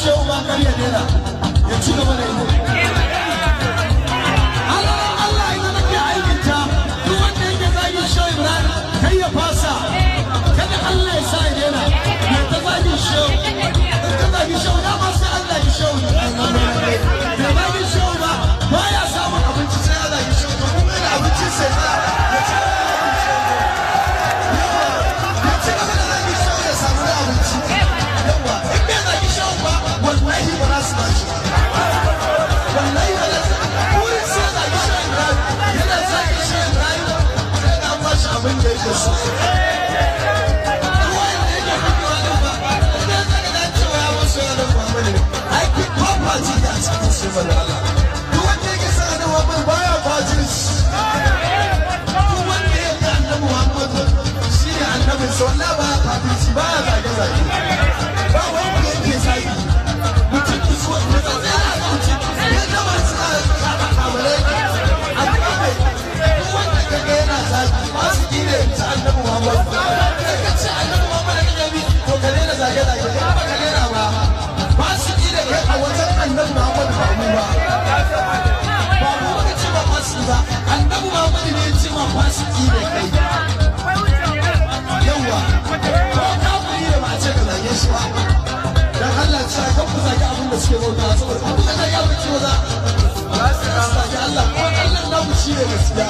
Show ma kariya dena ya ci gaba da yi Allah ina nake aikinta duk wanda yake zagin show Ibrahim kai ya fasa kada Allah ya sa ya dena ya ta zagin show in ka zagin show da ma sai Allah ya show da zagin show ba baya samun abinci sai Allah ya show to kuma da abinci sai ya ci gaba da zagin show ya samu da abinci yawa in bai zagin show ba wallahi ba za su ba shi wallahi ba za su wurin sai da isha Ibrahim yana sa isha Ibrahim sai na ba shi abin da yake so ruwa da yake fitowa din ba idan zaka da cewa ya wasu yana da mamani aikin kwafaci da a cikin su mana Allah duk wanda yake sa da mamani baya faci duk wanda yake annabi Muhammadu shi ne annabin sa wallahi baya faci shi baya zage-zage ba wanda yake zagi Allah ko Allah na mu shi ne gaskiya